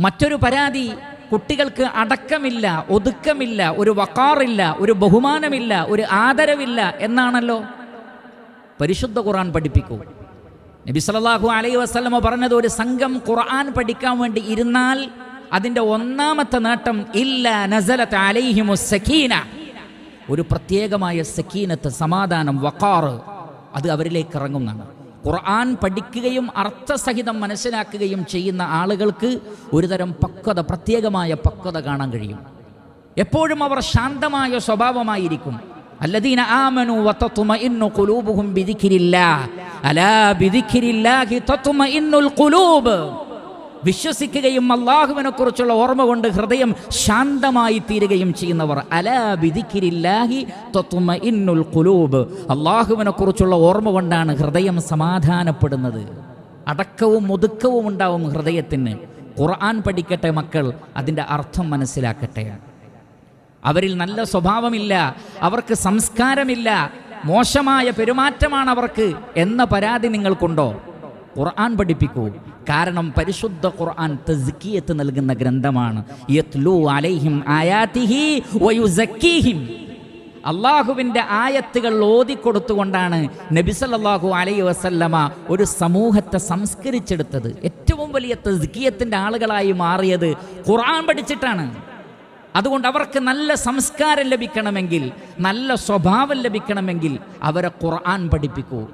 മറ്റൊരു പരാതി, കുട്ടികൾക്ക് അടക്കമില്ല, ഒതുക്കമില്ല, ഒരു വഖാറില്ല, ഒരു ബഹുമാനമില്ല, ഒരു ആദരവില്ല എന്നാണല്ലോ. പരിശുദ്ധ ഖുർആൻ പഠിപ്പിക്കൂ. നബി സല്ലല്ലാഹു അലൈഹി വസല്ലമ പറഞ്ഞത്, ഒരു സംഘം ഖുർആൻ പഠിക്കാൻ വേണ്ടി ഇരുന്നാൽ അതിൻ്റെ ഒന്നാമത്തെ നേട്ടം ഇല്ലാ നസലത്ത് അലൈഹിമുസ് സക്കീന, ഒരു പ്രത്യേകമായ സക്കീനത്ത്, സമാധാനം, വഖാർ, അത് അവരിലേക്ക് ഇറങ്ങുന്നതാണ്. ഖുർആൻ പഠിക്കുകയും അർത്ഥസഹിതം മനസ്സിലാക്കുകയും ചെയ്യുന്ന ആളുകൾക്ക് ഒരുതരം പക്വത, പ്രത്യേകമായ പക്വത കാണാൻ കഴിയും. എപ്പോഴും അവർ ശാന്തമായ സ്വഭാവമായിരിക്കും. അല്ലദീന ആമനു വതത്മഇന്നു ഖുലൂബുഹും ബിദിക്രില്ലാഹ് അലാ ബിദിക്രില്ലാഹി തത്മഇന്നുൽ ഖുലൂബ്. വിശ്വസിക്കുകയും അല്ലാഹുവിനെ കുറിച്ചുള്ള ഓർമ്മ കൊണ്ട് ഹൃദയം ശാന്തമായി തീരുകയും ചെയ്യുന്നവർ. അലാ ബിദിക്രില്ലാഹി തത്മഇന്നുൽ ഖുലൂബ്. അല്ലാഹുവിനെ കുറിച്ചുള്ള ഓർമ്മ കൊണ്ടാണ് ഹൃദയം സമാധാനപ്പെടുന്നത്. അടക്കവും ഒതുക്കവും ഉണ്ടാവും ഹൃദയത്തിന്. ഖുർആൻ പഠിക്കട്ടെ മക്കൾ, അതിൻ്റെ അർത്ഥം മനസ്സിലാക്കട്ടെ. അവരിൽ നല്ല സ്വഭാവമില്ല, അവർക്ക് സംസ്കാരമില്ല, മോശമായ പെരുമാറ്റമാണ് അവർക്ക് എന്ന പരാതി നിങ്ങൾക്കുണ്ടോ? ഖുർആൻ പഠിപ്പിക്കൂ. കാരണം പരിശുദ്ധ ഖുർആൻ തസ്കിയത്ത് നൽകുന്ന ഗ്രന്ഥമാണ്. യത്ലൂ അലൈഹിം ആയാതിഹി വയുസക്കീഹിം. അള്ളാഹുവിൻ്റെ ആയത്തുകൾ ഓതിക്കൊടുത്തുകൊണ്ടാണ് നബി സല്ലല്ലാഹു അലൈഹി വസല്ലമ ഒരു സമൂഹത്തെ സംസ്കരിച്ചെടുത്തത്. ഏറ്റവും വലിയ തസ്കിയത്തിൻ്റെ ആളുകളായി മാറിയത് ഖുർആൻ പഠിച്ചിട്ടാണ്. അതുകൊണ്ട് അവർക്ക് നല്ല സംസ്കാരം ലഭിക്കണമെങ്കിൽ, നല്ല സ്വഭാവം ലഭിക്കണമെങ്കിൽ അവരെ ഖുർആൻ പഠിപ്പിക്കൂ.